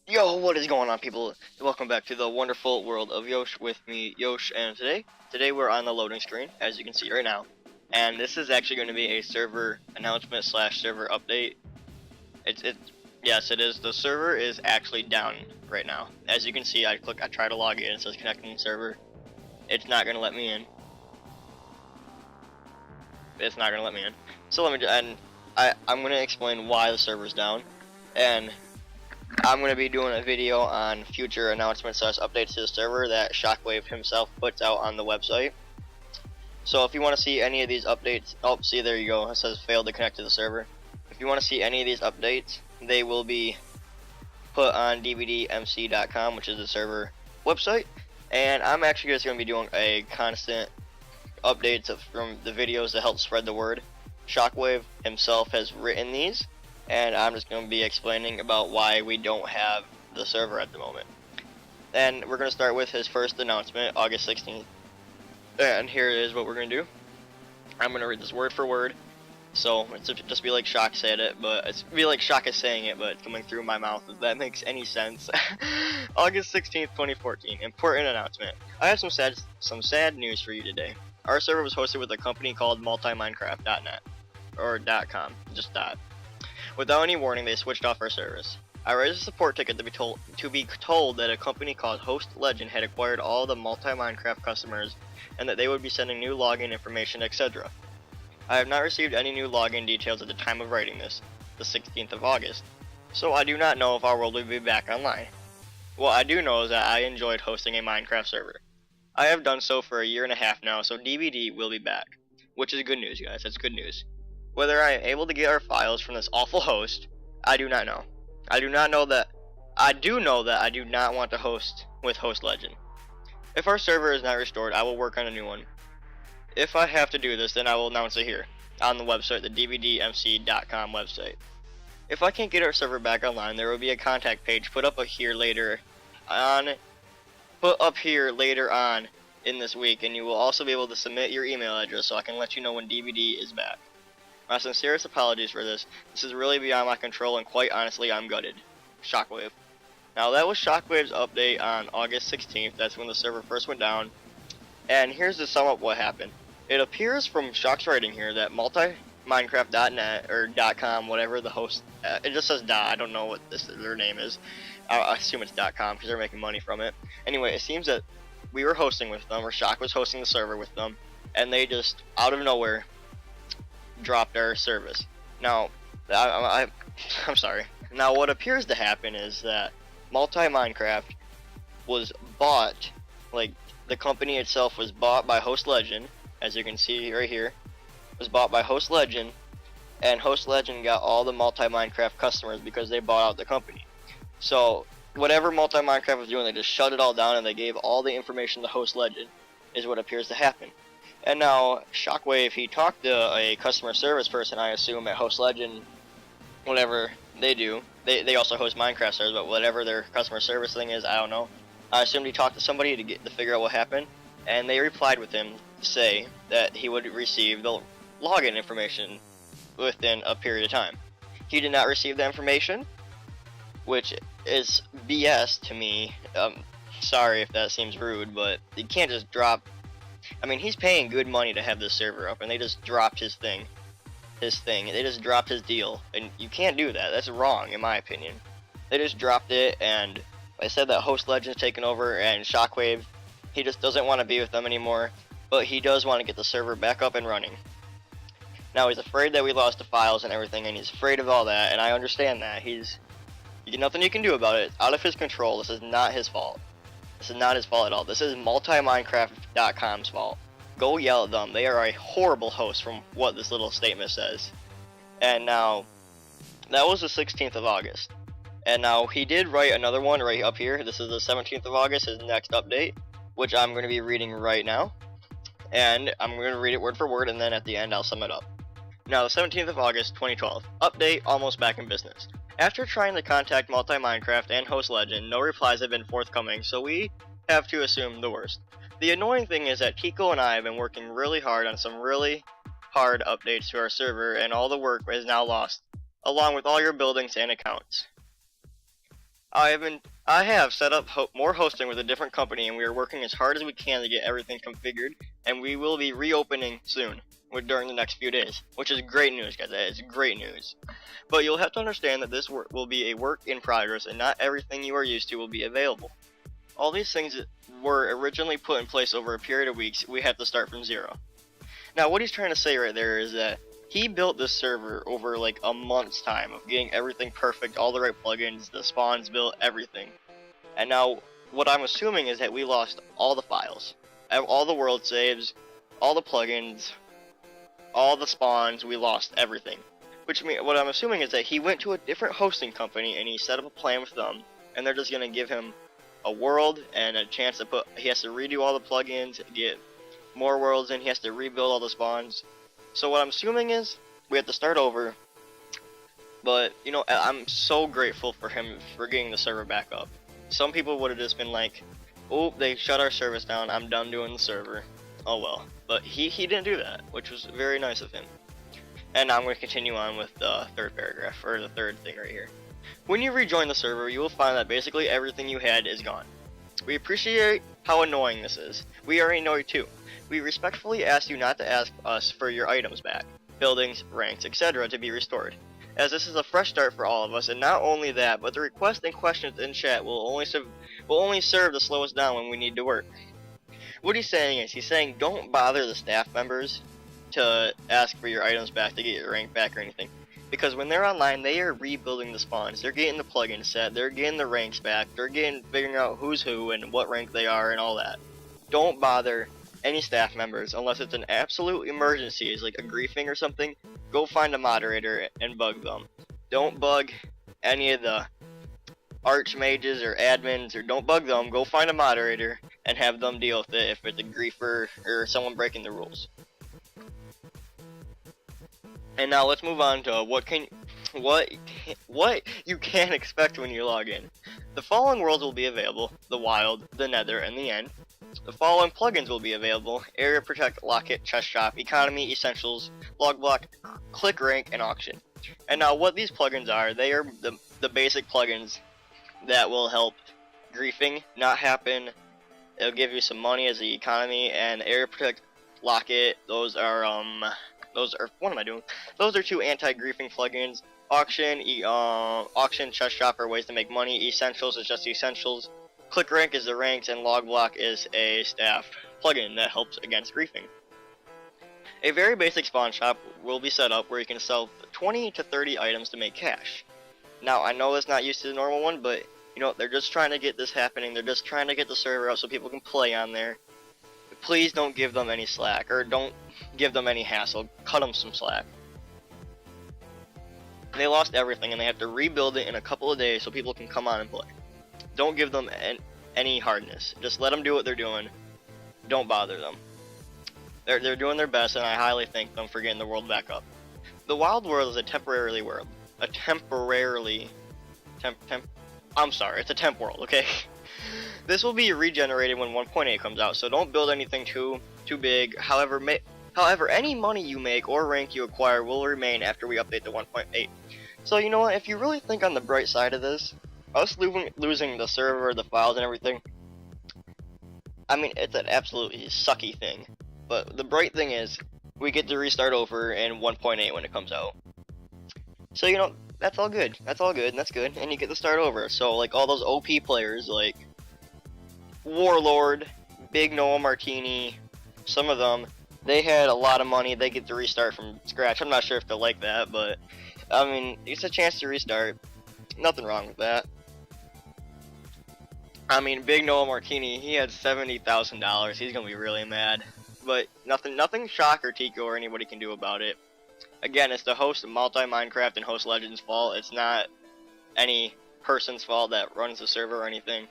Yo, what is going on, people? Welcome back to the wonderful world of Yosh with me, Yosh, and today we're on the loading screen, as you can see right now. And this is actually going to be a server announcement slash server update. Yes, it is. The server is actually down right now. As you can see, I try to log in, it says connecting server. It's not going to let me in. It's not going to let me in. So I'm going to explain why the server's down. And I'm going to be doing a video on future announcements slash updates to the server that Shockwave himself puts out on the website. So if you want to see any of these updates, oh, see, there you go, it says failed to connect to the server. If you want to see any of these updates, they will be put on dvdmc.com, which is the server website. And I'm actually just going to be doing a constant updates from the videos to help spread the word. Shockwave himself has written these, and I'm just going to be explaining about why we don't have the server at the moment. And we're going to start with his first announcement, August 16th. And here is what we're going to do. I'm going to read this word for word. So it's just be like Shock said it, but it's be like Shock is saying it, but it's coming through my mouth, if that makes any sense. August 16th, 2014. Important announcement. I have some sad news for you today. Our server was hosted with a company called multiminecraft.net or .com, just dot. Without any warning, they switched off our service. I raised a support ticket to be told that a company called Host Legend had acquired all the multi-Minecraft customers and that they would be sending new login information, etc. I have not received any new login details at the time of writing this, the 16th of August, so I do not know if our world will be back online. What I do know is that I enjoyed hosting a Minecraft server. I have done so for a year and a half now, so DVD will be back, which is good news, guys. That's good news. Whether I am able to get our files from this awful host, I do not know. I do know that I do not want to host with Host Legend. If our server is not restored, I will work on a new one. If I have to do this, then I will announce it here on the website, the dvdmc.com website. If I can't get our server back online, there will be a contact page put up here later on in this week, and you will also be able to submit your email address so I can let you know when DVD is back. My sincerest apologies for this. This is really beyond my control, and quite honestly, I'm gutted. Shockwave. Now, that was Shockwave's update on August 16th. That's when the server first went down. And here's to sum up what happened. It appears from Shock's writing here that multi-minecraft.net or .com, whatever the host, it just says .. I don't know what their name is. I assume it's .com because they're making money from it. Anyway, it seems that we were hosting with them, or Shock was hosting the server with them, and they just, out of nowhere, dropped our service. Now, I'm sorry. Now, what appears to happen is that Multi-Minecraft was bought, like, the company itself was bought by Host Legend, as you can see right here, was bought by Host Legend, and Host Legend got all the Multi-Minecraft customers because they bought out the company. So, whatever Multi-Minecraft was doing, they just shut it all down and they gave all the information to Host Legend, is what appears to happen. And now, Shockwave, he talked to a customer service person, I assume, at Host Legend, whatever they do. They also host Minecraft servers, but whatever their customer service thing is, I don't know. I assumed he talked to somebody to figure out what happened, and they replied with him to say that he would receive the login information within a period of time. He did not receive the information, which is BS to me. Sorry if that seems rude, but you can't just drop. I mean, he's paying good money to have this server up, and they just dropped his thing. They just dropped his deal, and you can't do that. That's wrong, in my opinion. They just dropped it, and I said that Host Legend's taken over, and Shockwave, he just doesn't want to be with them anymore, but he does want to get the server back up and running. Now, he's afraid that we lost the files and everything, and he's afraid of all that, and I understand that. Nothing you can do about it. It's out of his control. This is not his fault. This is not his fault at all. This is multiminecraft.com's fault. Go yell at them. They are a horrible host from what this little statement says. And now, that was the 16th of August. And now, he did write another one right up here. This is the 17th of August, his next update, which I'm going to be reading right now. And I'm going to read it word for word, and then at the end, I'll sum it up. Now, the 17th of August, 2012. Update, almost back in business. After trying to contact Multi-Minecraft and Host Legend, no replies have been forthcoming, so we have to assume the worst. The annoying thing is that Kiko and I have been working really hard on some really hard updates to our server, and all the work is now lost, along with all your buildings and accounts. I have set up more hosting with a different company, and we are working as hard as we can to get everything configured, and we will be reopening soon, during the next few days, which is great news, guys. That is great news. But you'll have to understand that this will be a work in progress, and not everything you are used to will be available. All these things were originally put in place over a period of weeks. We have to start from zero. Now, what he's trying to say right there is that he built this server over like a month's time of getting everything perfect, all the right plugins, the spawns built, everything. And now, what I'm assuming is that we lost all the files, all the world saves, all the plugins, all the spawns. We lost everything. Which means, what I'm assuming is that he went to a different hosting company and he set up a plan with them, and they're just gonna give him a world and a chance to he has to redo all the plugins, get more worlds in, he has to rebuild all the spawns. So what I'm assuming is we have to start over, but you know, I'm so grateful for him for getting the server back up. Some people would have just been like, oh, they shut our service down, I'm done doing the server, oh well. But he didn't do that, which was very nice of him. And now I'm going to continue on with the third paragraph, or the third thing right here. When you rejoin the server, you will find that basically everything you had is gone. We appreciate how annoying this is. We are annoyed too. We respectfully ask you not to ask us for your items back, buildings, ranks, etc. to be restored, as this is a fresh start for all of us. And not only that, but the requests and questions in chat will only serve to slow us down when we need to work. What he's saying is, he's saying don't bother the staff members to ask for your items back, to get your rank back or anything, because when they're online, they are rebuilding the spawns, they're getting the plugin set, they're getting the ranks back, they're figuring out who's who and what rank they are and all that. Don't bother any staff members unless it's an absolute emergency, is like a griefing or something. Go find a moderator and bug them. Don't bug any of the archmages or admins, or don't bug them. Go find a moderator and have them deal with it if it's a griefer or someone breaking the rules. And now let's move on to what you can expect when you log in. The following worlds will be available: the Wild, the Nether, and the End. The following plugins will be available: Area Protect, Locket, Chest Shop, Economy, Essentials, Log Block, Click Rank, and Auction. And now what these plugins are, they are the basic plugins that will help griefing not happen. It'll give you some money as the Economy, and Area Protect, Locket, those are what am I doing? Those are two anti-griefing plugins. Auction, Chest Shop are ways to make money. Essentials is just essentials. Click Rank is the ranks, and Log Block is a staff plugin that helps against griefing. A very basic spawn shop will be set up where you can sell 20 to 30 items to make cash. Now, I know it's not used to the normal one, but you know, they're just trying to get this happening. They're just trying to get the server out so people can play on there. Please don't give them any slack, or don't give them any hassle. Cut them some slack. They lost everything and they have to rebuild it in a couple of days so people can come on and play. Don't give them any hardness. Just let them do what they're doing. Don't bother them. They're doing their best, and I highly thank them for getting the world back up. The Wild World is a temporary world. It's a temp world, okay? This will be regenerated when 1.8 comes out, so don't build anything too big. However, any money you make or rank you acquire will remain after we update to 1.8. So you know what, if you really think on the bright side of this, us losing the server, the files and everything, I mean, it's an absolutely sucky thing. But the bright thing is, we get to restart over in 1.8 when it comes out. So you know, that's all good. That's all good, and that's good, and you get to start over. So like all those OP players like Warlord, Big Noah Martini, some of them, they had a lot of money. They get to restart from scratch. I'm not sure if they'll like that, but I mean, it's a chance to restart. Nothing wrong with that. I mean, Big Noah Martini, he had $70,000. He's gonna be really mad. But nothing Shock or Tico or anybody can do about it. Again, it's the host of Multi-Minecraft and Host Legends' fault. It's not any person's fault that runs the server or anything.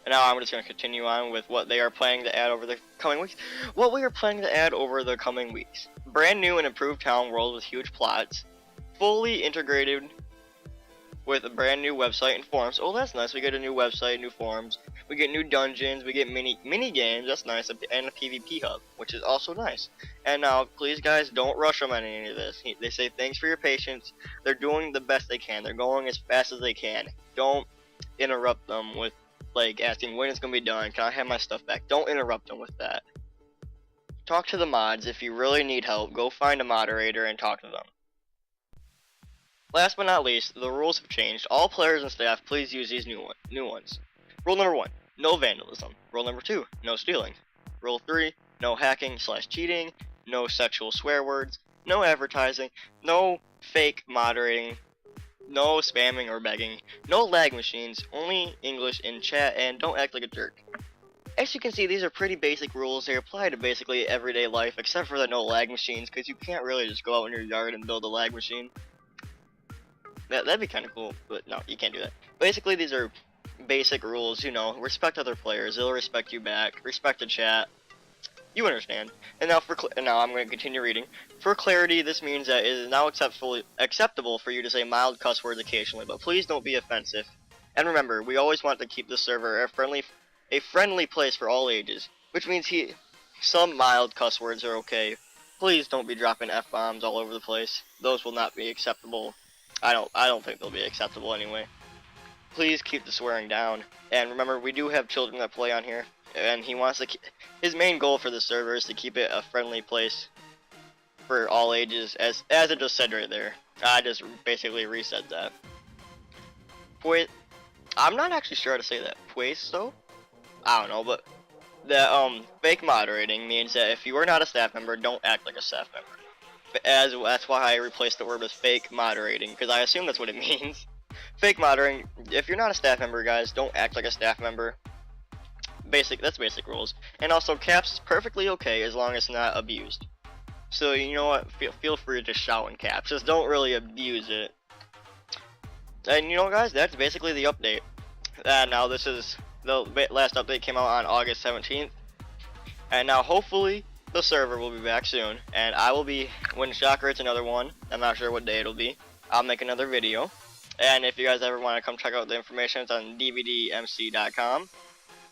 And now I'm just going to continue on with what they are planning to add over the coming weeks. What we are planning to add over the coming weeks: brand new and improved town world with huge plots, fully integrated with a brand new website and forums. Oh, that's nice. We get a new website, new forums. We get new dungeons. We get mini games. That's nice, and a PvP hub, which is also nice. And now, please, guys, don't rush them on any of this. They say thanks for your patience. They're doing the best they can. They're going as fast as they can. Don't interrupt them with like asking when it's gonna be done. Can I have my stuff back? Don't interrupt them with that. Talk to the mods. If you really need help, go find a moderator and talk to them. Last but not least, the rules have changed. All players and staff, please use these new ones. Rule number 1, no vandalism. Rule number 2, no stealing. Rule 3, no hacking/cheating, no sexual swear words, no advertising, no fake moderating, no spamming or begging, no lag machines, only English in chat, and don't act like a jerk. As you can see, these are pretty basic rules. They apply to basically everyday life, except for the no lag machines, because you can't really just go out in your yard and build a lag machine. That'd be kind of cool, but no, you can't do that. Basically, these are basic rules, you know, respect other players, they'll respect you back, respect the chat. You understand. And now I'm going to continue reading. For clarity, this means that it is now acceptable for you to say mild cuss words occasionally, but please don't be offensive. And remember, we always want to keep the server a friendly place for all ages, which means some mild cuss words are okay. Please don't be dropping F-bombs all over the place. Those will not be acceptable. I don't think they'll be acceptable anyway. Please keep the swearing down. And remember, we do have children that play on here, and his main goal for the server is to keep it a friendly place for all ages, as it just said right there. I just basically reset that. I'm not actually sure how to say that. Puesto? I don't know, but the fake moderating means that if you are not a staff member, don't act like a staff member. That's why I replaced the word with fake moderating, because I assume that's what it means. Fake moderating, if you're not a staff member, guys, don't act like a staff member. That's basic rules. And also, caps is perfectly okay as long as it's not abused. So, you know what, feel free to just shout in caps, just don't really abuse it. And you know, guys, that's basically the update. Now this is, the last update came out on August 17th. And now, hopefully, the server will be back soon, and I will be, when Shocker hits another one, I'm not sure what day it'll be, I'll make another video. And if you guys ever want to come check out the information, it's on dvdmc.com.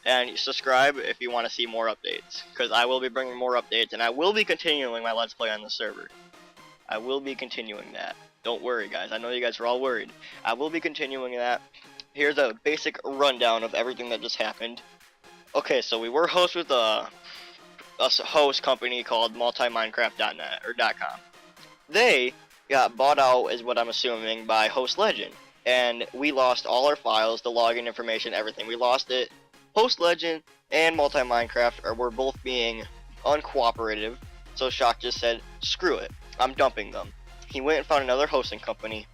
And subscribe if you want to see more updates, because I will be bringing more updates, and I will be continuing my Let's Play on the server. I will be continuing that. Don't worry, guys. I know you guys are all worried. I will be continuing that. Here's a basic rundown of everything that just happened. Okay, so we were hosts with a host company called multiminecraft.net or .com. They got bought out, is what I'm assuming, by Host Legend, and we lost all our files, the login information, everything. We lost it. Host Legend and Multi-Minecraft were both being uncooperative, so Shock just said, screw it, I'm dumping them. He went and found another hosting company,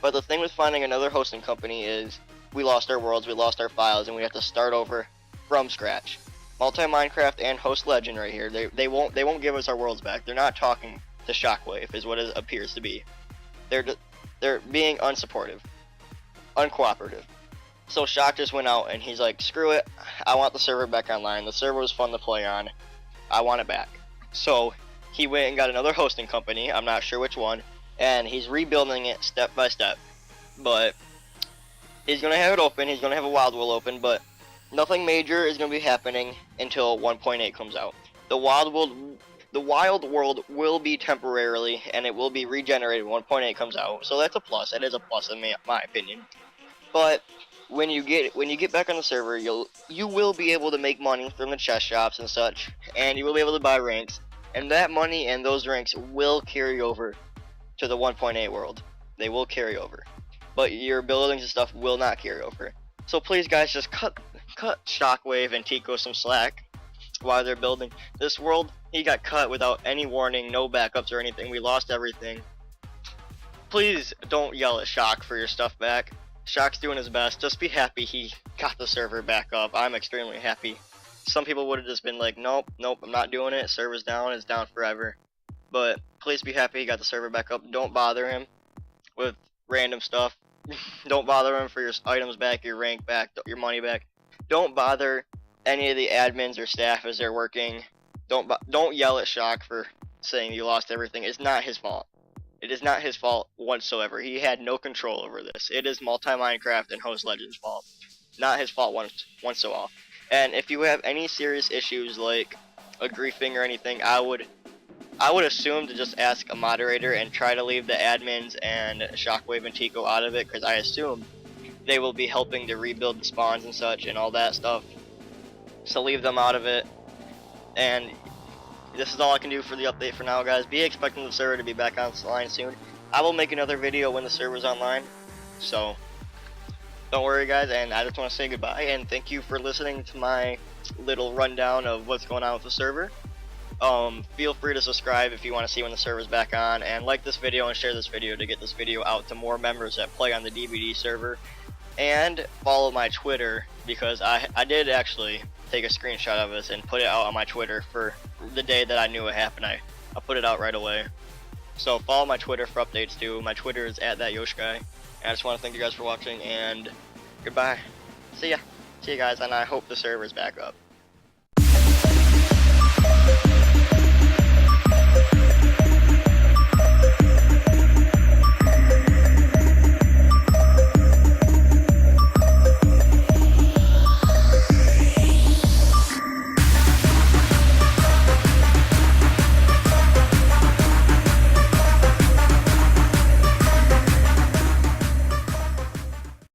but the thing with finding another hosting company is we lost our worlds, we lost our files, and we have to start over from scratch. Multi-Minecraft and Host Legend right here, they won't give us our worlds back. They're not talking to Shockwave, is what it appears to be. They're being unsupportive, uncooperative. So Shock just went out and he's like, screw it, I want the server back online. The server was fun to play on. I want it back. So he went and got another hosting company, I'm not sure which one, and he's rebuilding it step by step. But he's gonna have it open, he's gonna have a Wild World open, but nothing major is going to be happening until 1.8 comes out. The Wild World will be temporarily, and it will be regenerated when 1.8 comes out. So that's a plus. It is a plus in my opinion. But when you get back on the server, you will be able to make money from the chest shops and such, and you will be able to buy ranks. And that money and those ranks will carry over to the 1.8 world. They will carry over. But your buildings and stuff will not carry over. So please, guys, just cut Shockwave and Tico some slack while they're building. This world, he got cut without any warning, no backups or anything. We lost everything. Please don't yell at Shock for your stuff back. Shock's doing his best. Just be happy he got the server back up. I'm extremely happy. Some people would have just been like, nope, I'm not doing it. Server's down, it's down forever. But please be happy he got the server back up. Don't bother him with random stuff. Don't bother him for your items back, your rank back, your money back. Don't bother any of the admins or staff as they're working. Don't yell at Shock for saying you lost everything. It's not his fault. It is not his fault whatsoever. He had no control over this. It is Multi-Minecraft and Host Legend's fault. Not his fault once so off. And if you have any serious issues like a griefing or anything, I would assume to just ask a moderator and try to leave the admins and Shockwave and Tico out of it, because I assume they will be helping to rebuild the spawns and such and all that stuff. So leave them out of it. And this is all I can do for the update for now, guys. Be expecting the server to be back online soon. I will make another video when the server's online. So don't worry, guys, and I just want to say goodbye and thank you for listening to my little rundown of what's going on with the server. Feel free to subscribe if you want to see when the server's back on, and like this video and share this video to get this video out to more members that play on the DVD server. And follow my Twitter, because I did actually take a screenshot of this and put it out on my Twitter for the day that I knew it happened. I put it out right away. So follow my Twitter for updates too. My Twitter is @thatYoshGuy. And I just want to thank you guys for watching, and goodbye. See ya. See you guys, and I hope the server's back up.